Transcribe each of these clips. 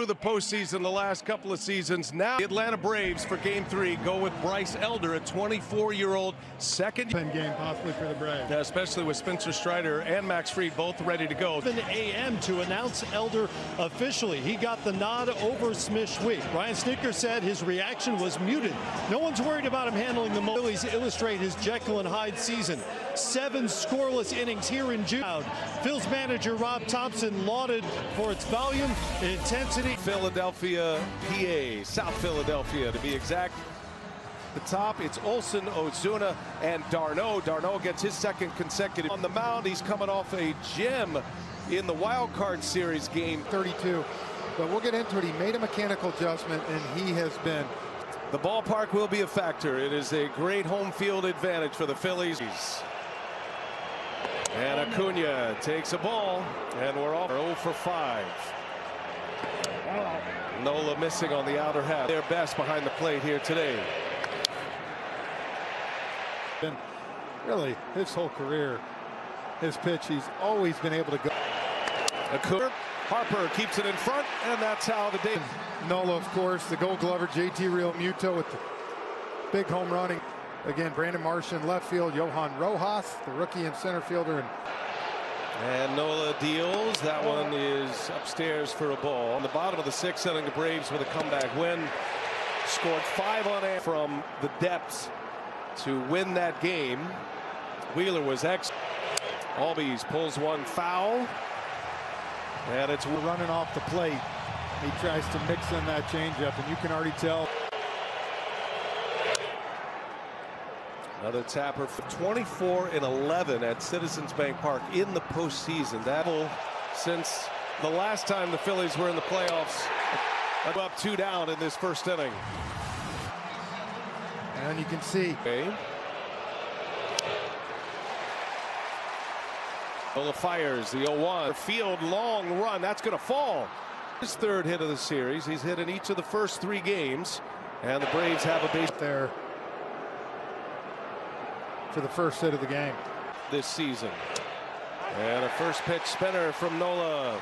For the postseason the last couple of seasons. Now the Atlanta Braves for game 3 go with Bryce Elder, a 24-year-old second game possibly for the Braves. Especially with Spencer Strider and Max Fried both ready to go. 7 a.m. to announce Elder officially. He got the nod over Smith-Week. Ryan Snitker said his reaction was muted. No one's worried about him handling the Phillies illustrate his Jekyll and Hyde season. 7 scoreless innings here in June. Phil's manager Rob Thompson lauded for its volume and intensity. Philadelphia, PA, South Philadelphia to be exact. The top, it's Olsen, Ozuna, and Darno. Darno gets his second consecutive on the mound. He's coming off a gem in the wild card series game 32. But we'll get into it. He made a mechanical adjustment, and he has been. The ballpark will be a factor. It is a great home field advantage for the Phillies. And Acuna takes a ball, and we're off 0 for 5. Nola missing on the outer half. Their best behind the plate here today. And really, his whole career, his pitch, he's always been able to go. Acuna, Harper keeps it in front, and that's how the day. Nola, of course, the Gold Glover, JT Realmuto with the big home running. Again, Brandon Marsh in left field, Johan Rojas, the rookie and center fielder. And Nola deals. That one is upstairs for a ball. On the bottom of the 6th inning, the Braves with a comeback win. Scored 5 on air from the depths to win that game. Wheeler was excellent. Albies pulls one foul. And it's running off the plate. He tries to mix in that changeup, and you can already tell. Another tapper for 24-11 at Citizens Bank Park in the postseason. That since the last time the Phillies were in the playoffs, up 2 down in this first inning. And you can see. Okay. Nola fires the 0-1. Field long run. That's going to fall. His 3rd hit of the series. He's hit in each of the first 3 games. And the Braves have a base there for the first hit of the game this season. And a first pitch spinner from Nola.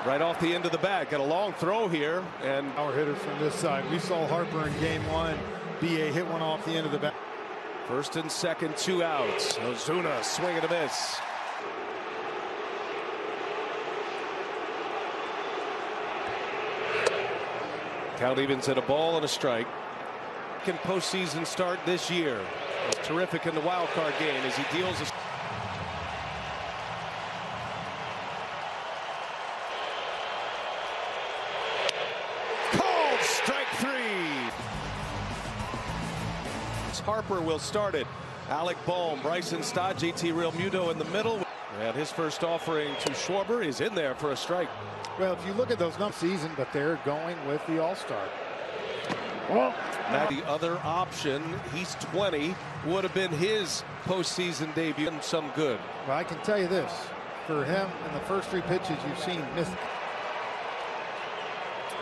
Right off the end of the bat. Got a long throw here. And our hitters from this side. We saw Harper in game 1. BA hit one off the end of the bat. 1st and 2nd, 2 outs. Ozuna swing and a miss. Count evens at a ball and a strike. Second postseason start this year. He's terrific in the wild card game as he deals a called strike 3. Harper will start it. Alec Bohm, Bryson Stott, JT Realmuto in the middle. And his first offering to Schwarber is in there for a strike. Well, if you look at those numbers season, but they're going with the All-Star. Now the other option, he's 20, would have been his postseason debut and some good. Well, I can tell you this, for him in the first 3 pitches you've seen miss.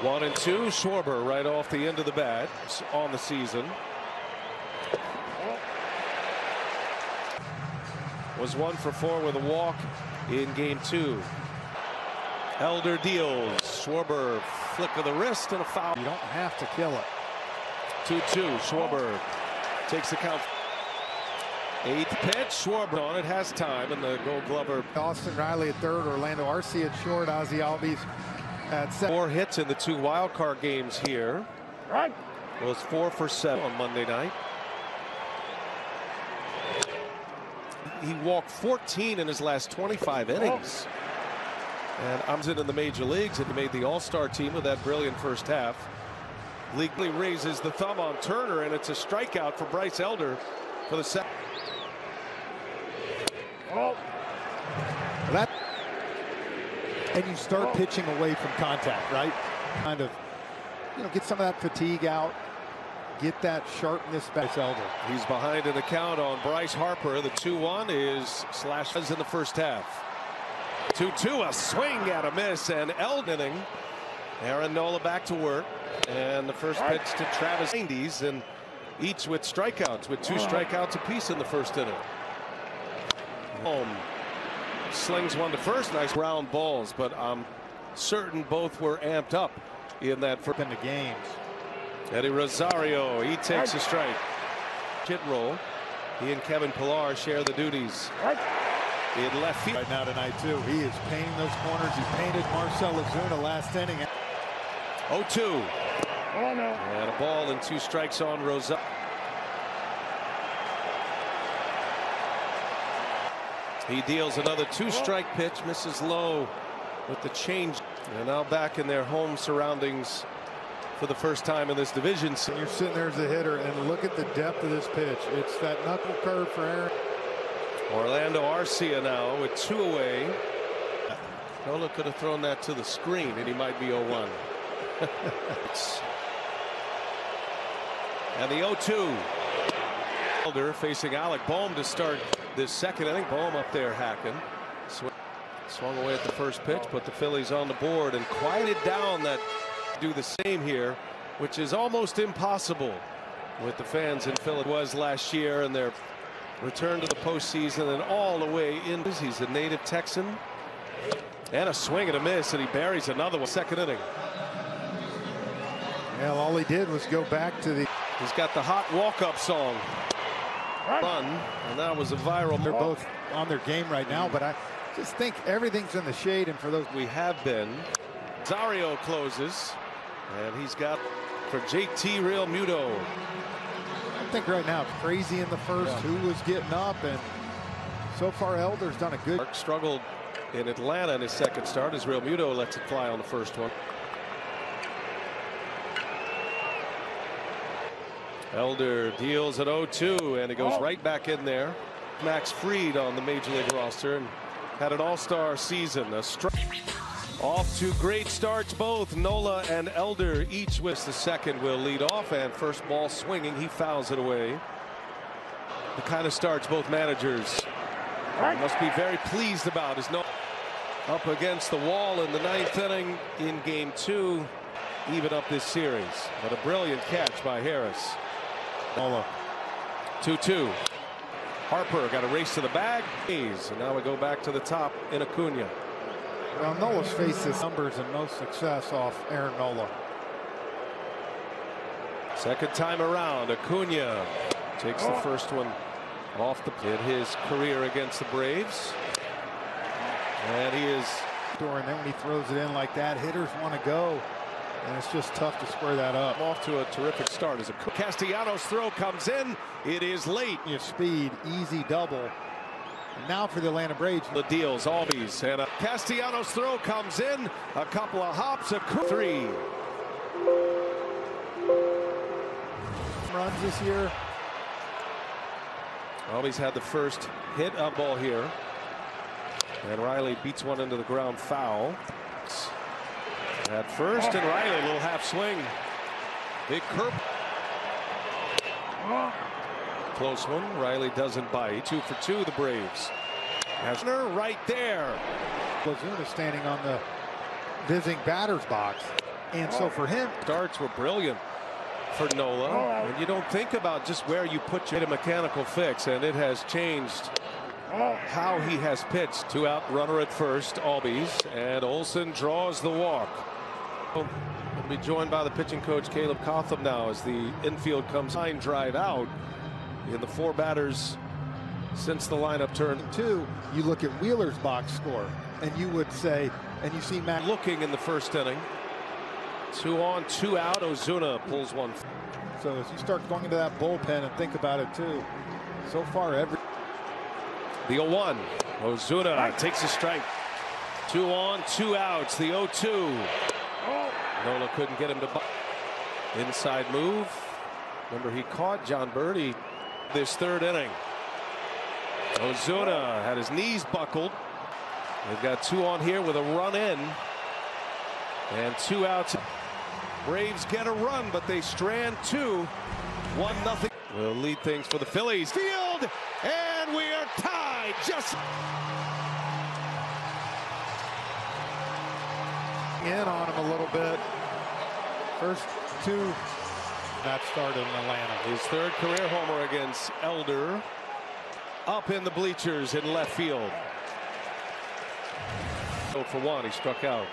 1 and 2, Schwarber right off the end of the bat on the season. Was 1 for 4 with a walk in game 2. Elder deals. Schwarber flick of the wrist and a foul. You don't have to kill it. 2-2. Schwarber takes the count. 8th pitch. Schwarber on it, has time, and the Gold Glover. Austin Riley at 3rd, Orlando Arcia at short, Ozzie Albies at 7th. 4 hits in the 2 wild card games here. Right. Was 4 for 7 on Monday night. He walked 14 in his last 25 innings. And I'm in the major leagues, and he made the All-Star team with that brilliant first half. Legally raises the thumb on Turner, and it's a strikeout for Bryce Elder for the second. And you start pitching away from contact, right? Kind of, get some of that fatigue out. Get that sharpness back. Elder. He's behind in the count on Bryce Harper. The 2-1 is slashes in the first half. 2-2, a swing and a miss, and Eldening. Aaron Nola back to work, and the first pitch to Travis 90s, and each with strikeouts, with 2 strikeouts apiece in the first inning. Home slings one to first. Nice round balls, but I'm certain both were amped up in that first in the games. Eddie Rosario, he takes a strike. Hit roll. He and Kevin Pillar share the duties in left field Right now tonight too. He is painting those corners. He painted Marcell Ozuna last inning. 0-2. And a ball and 2 strikes on Rosario. He deals another 2-strike pitch, misses low with the change. And now back in their home surroundings for the first time in this division. You're sitting there as a hitter and look at the depth of this pitch. It's that knuckle curve for Aaron. Orlando Arcia now with 2 away. Nola could have thrown that to the screen and he might be 0-1. And the 0-2. Elder facing Alec Bohm to start this second inning. Bohm up there hacking. Swung away at the first pitch, put the Phillies on the board and quieted down that do the same here, which is almost impossible with the fans in Philly. It was last year and their return to the postseason and all the way in. He's a native Texan. And a swing and a miss, and he buries another one. Second inning. Well, all he did was go back to the. He's got the hot walk-up song. Run, and that was a viral. They're both on their game right now, but I just think everything's in the shade, and for those we have been. Rosario closes, and he's got for JT Real Muto. I think right now crazy in the first. Who was getting up, and so far Elder's done a good. Mark struggled in Atlanta in his second start as Real Muto lets it fly on the first one. Elder deals at 0-2 and he goes right back in there. Max Fried on the major league roster and had an all-star season. Off to great starts both. Nola and Elder each with the second will lead off, and first ball swinging, he fouls it away. The kind of starts both managers must be very pleased about is Nola up against the wall in the 9th inning in game 2, even up this series. But a brilliant catch by Harris. Nola. 2-2. Harper got a race to the bag. And now we go back to the top in Acuna. Well, Nola's faced his numbers and most success off Aaron Nola. Second time around, Acuna takes the first one off the pit. His career against the Braves. And he is. And then when he throws it in like that, hitters want to go. And it's just tough to square that up. Off to a terrific start as a Castellanos throw comes in. It is late. Your speed, easy double. And now for the Atlanta Braves. The deals, Albies, and a Castellanos throw comes in. A couple of hops, a 3. Runs this year. Albies had the first hit up ball here. And Riley beats one into the ground foul. At first, and Riley, a little half swing. Big curve. Close one. Riley doesn't bite. 2 for 2, the Braves. Hasner right there. Ozuna standing on the visiting batter's box. And so for him. Starts were brilliant for Nola. And you don't think about just where you put your mechanical fix, and it has changed how he has pitched. 2 out, runner at first, Albies, and Olsen draws the walk. We'll be joined by the pitching coach Caleb Cotham now as the infield comes. Line drive out in the 4 batters since the lineup turned. 2, you look at Wheeler's box score, and you would say, and you see Matt looking in the first inning. 2 on, 2 out. Ozuna pulls one. So as you start going into that bullpen and think about it too, so far every. The 0-1. Ozuna takes a strike. 2 on, 2 outs. The 0-2. Nola couldn't get him to inside move. Remember, he caught John Birdie this 3rd inning. Ozuna had his knees buckled. They've got 2 on here with a run in and 2 outs. Braves get a run, but they strand 2. 1-0. Will lead things for the Phillies. Field, and we are tied. Just in on him a little bit. First 2 that started in Atlanta. His 3rd career homer against Elder. Up in the bleachers in left field. 0 for 1. He struck out.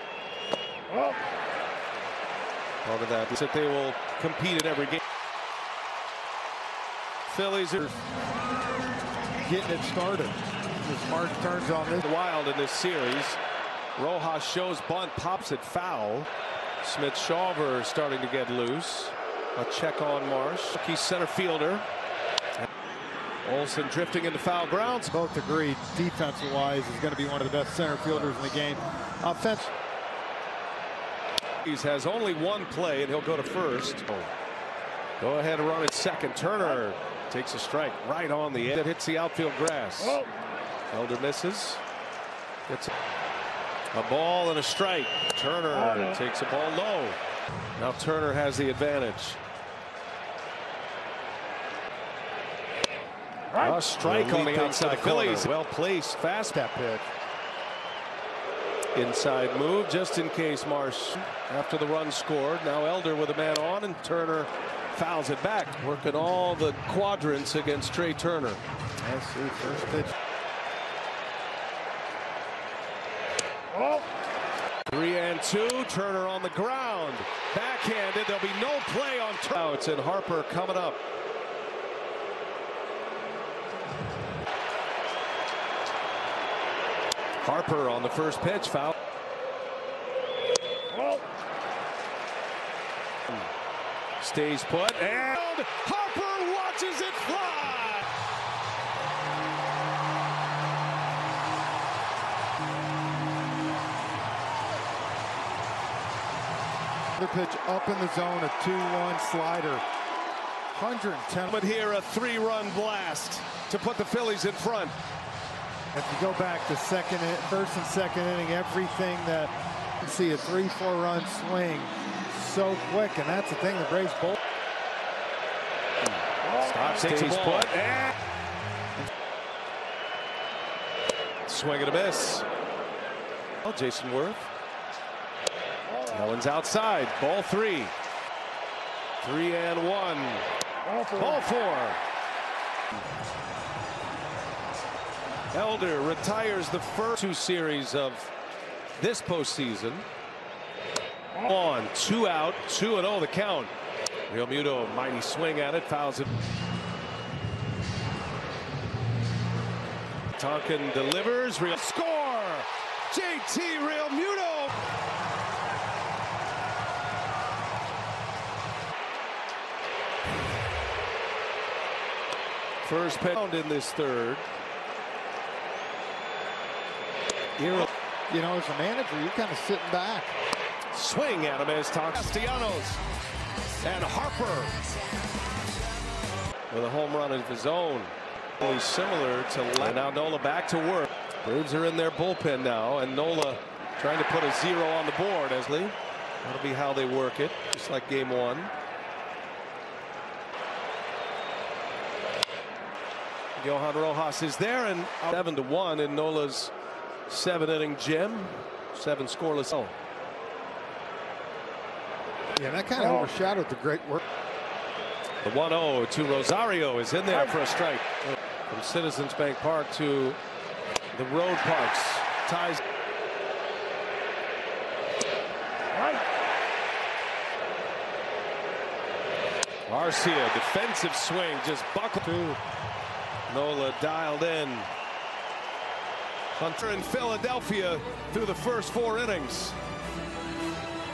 Part of that is that they will compete in every game. Phillies are getting it started. As Mark turns on this. Wild in this series. Rojas shows bunt, pops it foul. Smith-Shawver starting to get loose. A check on Marsh. He's center fielder. Olsen drifting into foul grounds. Both agreed defensive-wise is going to be one of the best center fielders in the game. Offense. He has only one play and he'll go to first. Go ahead and run at second. Turner takes a strike right on the end. It hits the outfield grass. Elder misses. Gets a ball and a strike. Turner takes a ball low. Now Turner has the advantage. A strike on the outside. Phillies well placed. Fast that pitch. Inside move just in case Marsh after the run scored. Now Elder with a man on and Turner fouls it back. Working all the quadrants against Trey Turner. Let's see, first pitch. 3-2. Turner on the ground. Backhanded. There'll be no play on Turner. It's in Harper coming up. Harper on the first pitch, foul. Stays put and Harper watches it fly. The pitch up in the zone, a 2-1 slider. 110. But here a 3-run blast to put the Phillies in front. If you go back to first and second inning, everything that you see a 3-4 run swing so quick, and that's the thing that Braves both. Takes his put and swing and a miss. Well, Jason Worth. That one's outside. Ball 3. 3-1. Ball 4. Elder retires the first 2 series of this postseason. 2 out, 2-0 the count. Real Muto, mighty swing at it, fouls it. Tonkin delivers, real score. JT Real Muto. First pitch in this third. You know, as a manager, you're kind of sitting back. Swing at him as Castellanos and Harper with a home run of his own. Really similar to now Nola back to work. Braves are in their bullpen now, and Nola trying to put a 0 on the board. As Lee, that'll be how they work it, just like game 1. Johan Rojas is there, and 7-1 in Nola's 7-inning gem. 7 scoreless. Yeah, that kind of overshadowed the great work. The 1-0 to Rosario is in there for a strike. From Citizens Bank Park to the road parks. Ties. Arcia, defensive swing, just buckled. Nola dialed in. Hunter in Philadelphia through the first 4 innings.